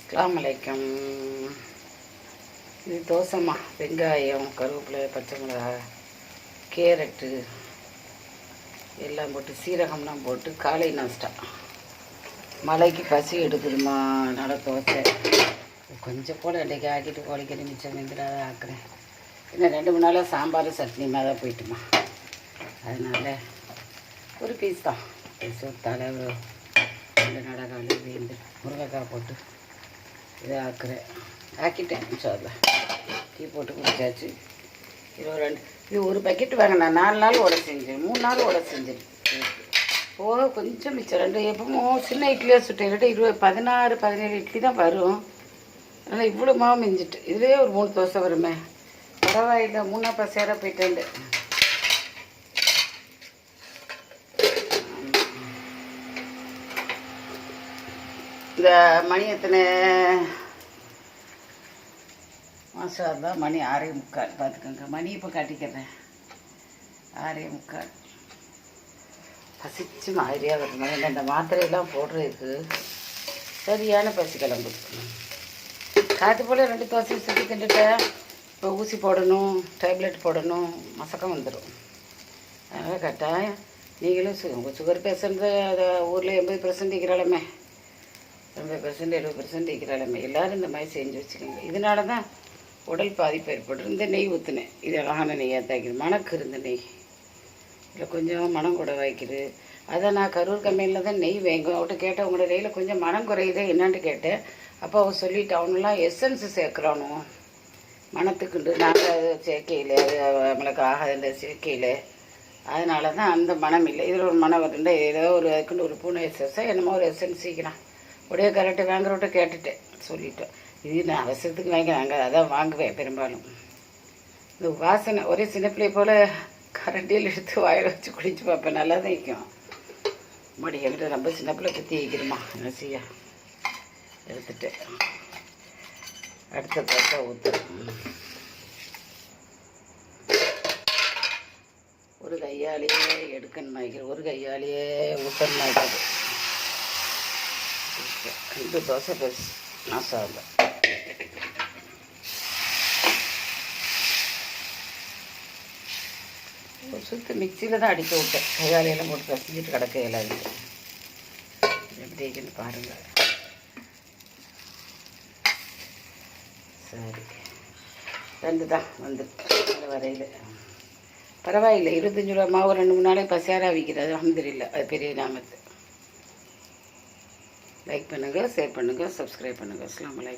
அஸ்ஸலாமு அலைக்கும். இது தோசைமா. வெங்காயம், கருவேப்பிலை, பச்சை மிளகாய், கேரட்டு எல்லாம் போட்டு சீரகம்லாம் போட்டு காலை நாஸ்டா. மழைக்கு பசி எடுக்குதுமா, அதனால் தோசை கொஞ்சம் போல் இன்றைக்கி ஆக்கிட்டு கோழிக்கறி மிச்சம் வெந்துடாத ஆக்குறேன். இன்னும் 2-3 நாளாக சாம்பார் சட்னி மாதிரி தான் போயிட்டுமா. அதனால் ஒரு பீஸ் தான் சொத்தால் ஒரு 2 நடக்கால் வேந்து முருங்கைக்காய் போட்டு இதை ஆக்கிட்டேன். அதில் டீ போட்டு குடிச்சாச்சு. இது ஒரு பக்கெட் வாங்கினா 4 நாள் ஓட செஞ்சேன், 3 நாள் ஓட செஞ்சேன். போக கொஞ்சம் மிச்சம் 2 எப்பவும் சின்ன இட்லியாக சுட்டேன். 16-17 இட்லி தான் வரும். அதனால் இவ்வளோ மாவு மிஞ்சிட்டு இதுலேயே ஒரு 3 தோசை வருமே. பரவாயில்லை, 3 பசையாராக போயிட்டேன். இந்த மணி எத்தனை மாதம் தான்? மணி 6:45. பார்த்துக்கோங்க, மணி இப்போ காட்டிக்கிறேன். 6:45. பசிச்சு மாதிரியாக வருது. இந்த மாத்திரையெல்லாம் போடுறதுக்கு சரியான பசி கிளம்புது. காற்று போல் 2 தோசை சுற்றி தின்னுட்டேன். இப்போ ஊசி போடணும், டேப்லெட் போடணும், மசக்கம் வந்துடும். அதனால் கட்டாயம் நீங்களும் உங்கள் சுகர் பேஷண்ட்டு அதை ஊரில் 80% இருக்கிறாலுமே, 80% 70% இருக்கிறாலுமே எல்லோரும் இந்த மாதிரி செஞ்சு வச்சுக்கோங்க. இதனால தான் உடல் பாதிப்பு ஏற்படும். இந்த நெய் ஊற்றுனேன், இது அழகான நெய்யாக தாக்கிது, மணக்கு இருந்த நெய். இதில் கொஞ்சம் மனம் கூட வைக்குது. அதை நான் கரூர் கம்பெனியில் தான் நெய் வாங்க அவட்ட கேட்டேன். உங்களோட நெய்யில் கொஞ்சம் மனம் குறையுதே என்னான்னு கேட்டேன். அப்போ அவன் சொல்லிட்டு அவனெலாம் எசன்ஸு சேர்க்குறானோ மனத்துக்குண்டு. நாங்கள் அது சேர்க்கையில், அது நம்மளுக்கு ஆகாத சேர்க்கையில், அதனால தான் அந்த மனம் இல்லை. இதில் ஒரு மனம் வருதுண்டா, ஏதோ ஒரு அதுக்குண்டு ஒரு பூனை எசன்ஸோ என்னமோ ஒரு எசன்ஸ் சீக்கிரம் உடைய கரெக்டு வாங்குறவிட்ட கேட்டுட்டேன், சொல்லிட்டேன். இது நான் அவசரத்துக்கு வாங்கினாங்க, அதான் வாங்குவேன் பெரும்பாலும். இந்த வாசனை ஒரே சின்ன பிள்ளை போல் கரண்டியில் எடுத்து வாயில் வச்சு குடிச்சு பார்ப்பேன், நல்லா தான் வைக்கும். மடி என்கிட்ட ரொம்ப சின்ன பிள்ளை குத்தி வைக்கணுமா, என்ன செய்ய. எடுத்துட்டு அடுத்த தோசை ஊற்றுறேன். ஒரு கையாலேயே எடுக்கணும் வைக்கிறேன், ஒரு கையாலேயே ஊற்றணும் வைக்கிறது. 2 தோசை பெருசு நாசாவில். ஒரு சுற்று மிக்சியில் தான் அடிக்க விட்டேன். கையாலையெல்லாம் போட்டு பசிஞ்சிட்டு கிடக்க இயலாது. எப்படி இருக்குன்னு பாருங்கள். சரி, 2 தான் வந்துட்டு வரையில். பரவாயில்லை, 25 ரூபா மாவு 2-3 நாளைக்கு பசியாராக விற்கிறது. அல்ஹம்துலில்லாஹ், அது பெரிய நாமத்து. லைக் பண்ணுங்கள், ஷேர் பண்ணுங்கள், சப்ஸ்கிரைப் பண்ணுங்கள். அஸ்ஸலாமு அலைக்கும்.